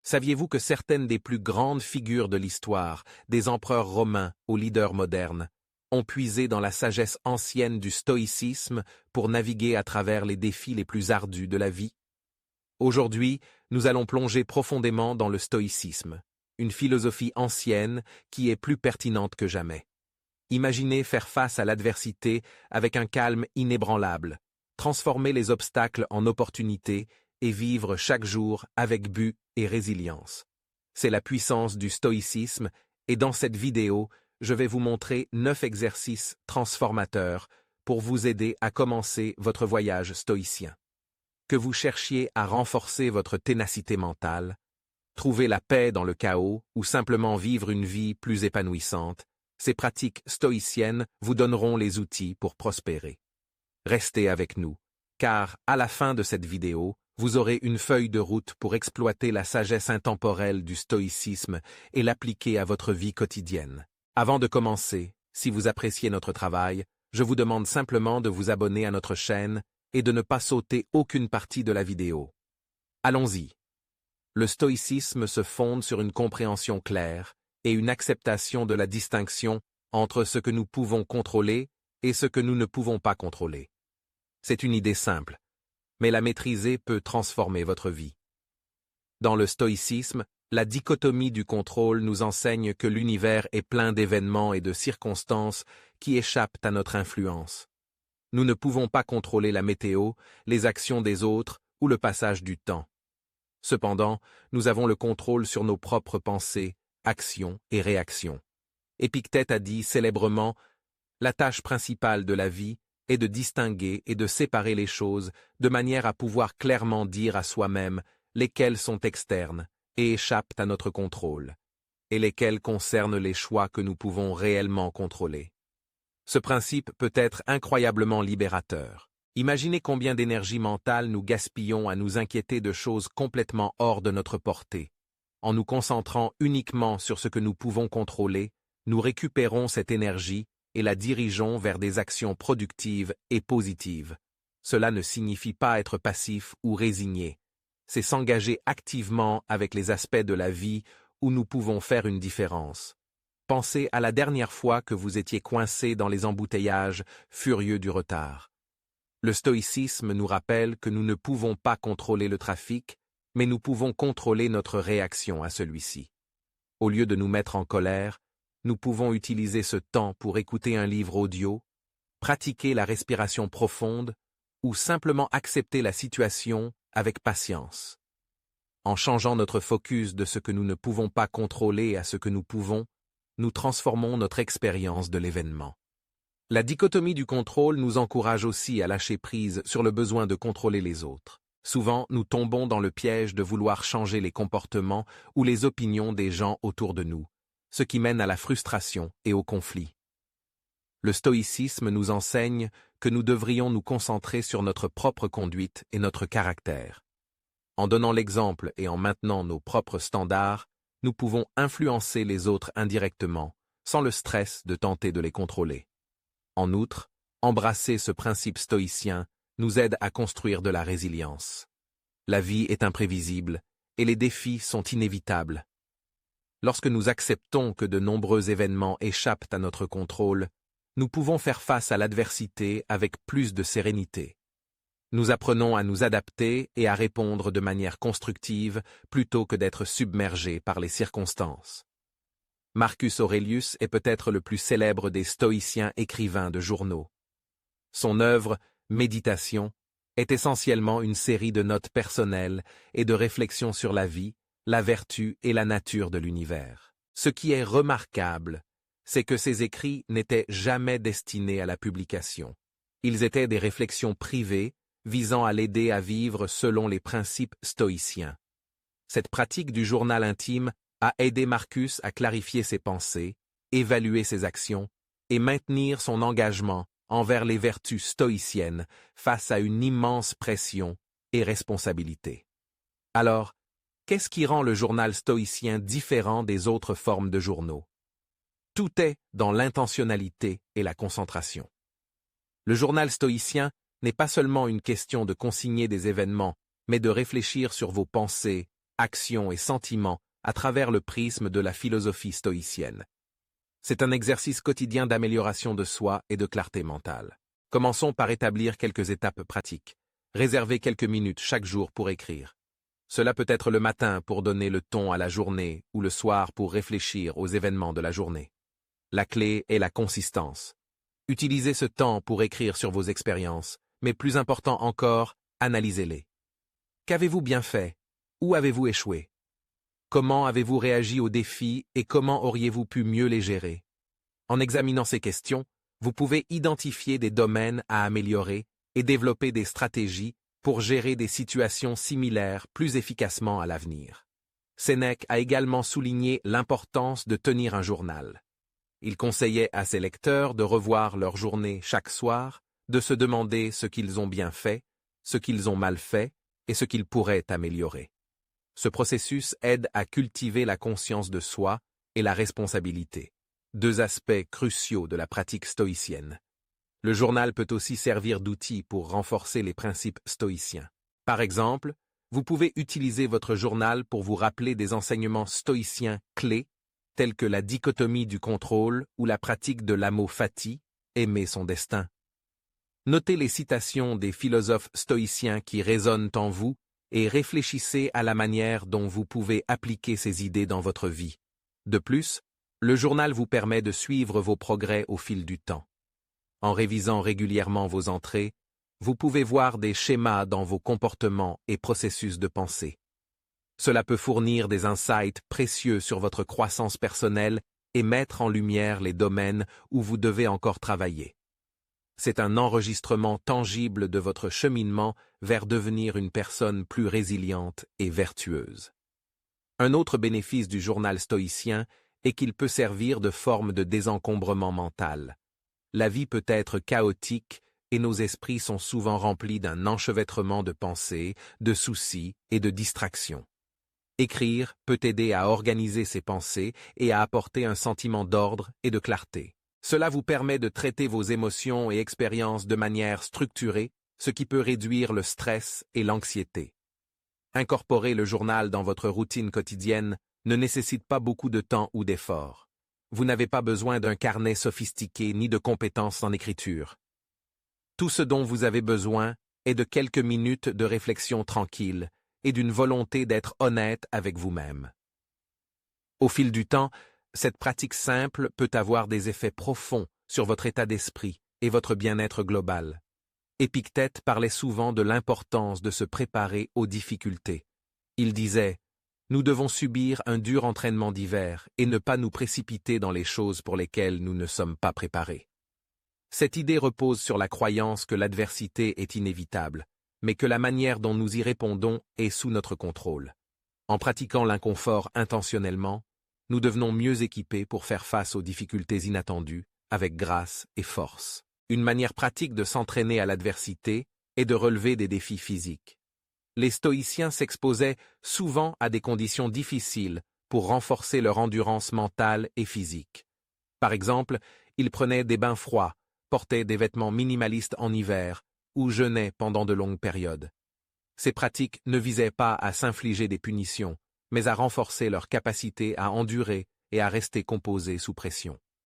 Saviez-vous que certaines des plus grandes figures de l'histoire, des empereurs romains aux leaders modernes, ont puisé dans la sagesse ancienne du stoïcisme pour naviguer à travers les défis les plus ardus de la vie? Aujourd'hui, nous allons plonger profondément dans le stoïcisme, une philosophie ancienne qui est plus pertinente que jamais. Imaginez faire face à l'adversité avec un calme inébranlable, transformer les obstacles en opportunités et vivre chaque jour avec but et résilience. C'est la puissance du stoïcisme et dans cette vidéo, je vais vous montrer 9 exercices transformateurs pour vous aider à commencer votre voyage stoïcien. Que vous cherchiez à renforcer votre ténacité mentale, trouver la paix dans le chaos ou simplement vivre une vie plus épanouissante, ces pratiques stoïciennes vous donneront les outils pour prospérer. Restez avec nous, car à la fin de cette vidéo, vous aurez une feuille de route pour exploiter la sagesse intemporelle du stoïcisme et l'appliquer à votre vie quotidienne. Avant de commencer, si vous appréciez notre travail, je vous demande simplement de vous abonner à notre chaîne et de ne pas sauter aucune partie de la vidéo. Allons-y. Le stoïcisme se fonde sur une compréhension claire et une acceptation de la distinction entre ce que nous pouvons contrôler et ce que nous ne pouvons pas contrôler. C'est une idée simple, mais la maîtriser peut transformer votre vie. Dans le stoïcisme, la dichotomie du contrôle nous enseigne que l'univers est plein d'événements et de circonstances qui échappent à notre influence. Nous ne pouvons pas contrôler la météo, les actions des autres ou le passage du temps. Cependant, nous avons le contrôle sur nos propres pensées, actions et réactions. Épictète a dit célèbrement « La tâche principale de la vie est de distinguer et de séparer les choses de manière à pouvoir clairement dire à soi-même lesquelles sont externes et échappent à notre contrôle, et lesquelles concernent les choix que nous pouvons réellement contrôler. » Ce principe peut être incroyablement libérateur. Imaginez combien d'énergie mentale nous gaspillons à nous inquiéter de choses complètement hors de notre portée. En nous concentrant uniquement sur ce que nous pouvons contrôler, nous récupérons cette énergie et la dirigeons vers des actions productives et positives. Cela ne signifie pas être passif ou résigné. C'est s'engager activement avec les aspects de la vie où nous pouvons faire une différence. Pensez à la dernière fois que vous étiez coincé dans les embouteillages, furieux du retard. Le stoïcisme nous rappelle que nous ne pouvons pas contrôler le trafic, mais nous pouvons contrôler notre réaction à celui-ci. Au lieu de nous mettre en colère, nous pouvons utiliser ce temps pour écouter un livre audio, pratiquer la respiration profonde ou simplement accepter la situation avec patience. En changeant notre focus de ce que nous ne pouvons pas contrôler à ce que nous pouvons, nous transformons notre expérience de l'événement. La dichotomie du contrôle nous encourage aussi à lâcher prise sur le besoin de contrôler les autres. Souvent, nous tombons dans le piège de vouloir changer les comportements ou les opinions des gens autour de nous, ce qui mène à la frustration et au conflit. Le stoïcisme nous enseigne que nous devrions nous concentrer sur notre propre conduite et notre caractère. En donnant l'exemple et en maintenant nos propres standards, nous pouvons influencer les autres indirectement, sans le stress de tenter de les contrôler. En outre, embrasser ce principe stoïcien nous aide à construire de la résilience. La vie est imprévisible et les défis sont inévitables. Lorsque nous acceptons que de nombreux événements échappent à notre contrôle, nous pouvons faire face à l'adversité avec plus de sérénité. Nous apprenons à nous adapter et à répondre de manière constructive plutôt que d'être submergés par les circonstances. Marcus Aurelius est peut-être le plus célèbre des stoïciens écrivains de journaux. Son œuvre, Méditation, est essentiellement une série de notes personnelles et de réflexions sur la vie, la vertu et la nature de l'univers. Ce qui est remarquable, c'est que ses écrits n'étaient jamais destinés à la publication. Ils étaient des réflexions privées visant à l'aider à vivre selon les principes stoïciens. Cette pratique du journal intime a aidé Marcus à clarifier ses pensées, évaluer ses actions et maintenir son engagement envers les vertus stoïciennes face à une immense pression et responsabilité. Alors, qu'est-ce qui rend le journal stoïcien différent des autres formes de journaux? Tout est dans l'intentionnalité et la concentration. Le journal stoïcien n'est pas seulement une question de consigner des événements, mais de réfléchir sur vos pensées, actions et sentiments à travers le prisme de la philosophie stoïcienne. C'est un exercice quotidien d'amélioration de soi et de clarté mentale. Commençons par établir quelques étapes pratiques. Réservez quelques minutes chaque jour pour écrire. Cela peut être le matin pour donner le ton à la journée ou le soir pour réfléchir aux événements de la journée. La clé est la consistance. Utilisez ce temps pour écrire sur vos expériences, mais plus important encore, analysez-les. Qu'avez-vous bien fait? Où avez-vous échoué? Comment avez-vous réagi aux défis et comment auriez-vous pu mieux les gérer? En examinant ces questions, vous pouvez identifier des domaines à améliorer et développer des stratégies pour gérer des situations similaires plus efficacement à l'avenir. Sénèque a également souligné l'importance de tenir un journal. Il conseillait à ses lecteurs de revoir leur journée chaque soir, de se demander ce qu'ils ont bien fait, ce qu'ils ont mal fait et ce qu'ils pourraient améliorer. Ce processus aide à cultiver la conscience de soi et la responsabilité, deux aspects cruciaux de la pratique stoïcienne. Le journal peut aussi servir d'outil pour renforcer les principes stoïciens. Par exemple, vous pouvez utiliser votre journal pour vous rappeler des enseignements stoïciens clés, tels que la dichotomie du contrôle ou la pratique de l'amo fati, aimer son destin. Notez les citations des philosophes stoïciens qui résonnent en vous et réfléchissez à la manière dont vous pouvez appliquer ces idées dans votre vie. De plus, le journal vous permet de suivre vos progrès au fil du temps. En révisant régulièrement vos entrées, vous pouvez voir des schémas dans vos comportements et processus de pensée. Cela peut fournir des insights précieux sur votre croissance personnelle et mettre en lumière les domaines où vous devez encore travailler. C'est un enregistrement tangible de votre cheminement vers devenir une personne plus résiliente et vertueuse. Un autre bénéfice du journal stoïcien est qu'il peut servir de forme de désencombrement mental. La vie peut être chaotique et nos esprits sont souvent remplis d'un enchevêtrement de pensées, de soucis et de distractions. Écrire peut aider à organiser ses pensées et à apporter un sentiment d'ordre et de clarté. Cela vous permet de traiter vos émotions et expériences de manière structurée, ce qui peut réduire le stress et l'anxiété. Incorporer le journal dans votre routine quotidienne ne nécessite pas beaucoup de temps ou d'efforts. Vous n'avez pas besoin d'un carnet sophistiqué ni de compétences en écriture. Tout ce dont vous avez besoin est de quelques minutes de réflexion tranquille et d'une volonté d'être honnête avec vous-même. Au fil du temps, cette pratique simple peut avoir des effets profonds sur votre état d'esprit et votre bien-être global. Épictète parlait souvent de l'importance de se préparer aux difficultés. Il disait « Nous devons subir un dur entraînement d'hiver et ne pas nous précipiter dans les choses pour lesquelles nous ne sommes pas préparés. » Cette idée repose sur la croyance que l'adversité est inévitable, mais que la manière dont nous y répondons est sous notre contrôle. En pratiquant l'inconfort intentionnellement, nous devenons mieux équipés pour faire face aux difficultés inattendues, avec grâce et force. Une manière pratique de s'entraîner à l'adversité est de relever des défis physiques. Les stoïciens s'exposaient souvent à des conditions difficiles pour renforcer leur endurance mentale et physique. Par exemple, ils prenaient des bains froids, portaient des vêtements minimalistes en hiver ou jeûnaient pendant de longues périodes. Ces pratiques ne visaient pas à s'infliger des punitions, mais à renforcer leur capacité à endurer et à rester composés sous pression.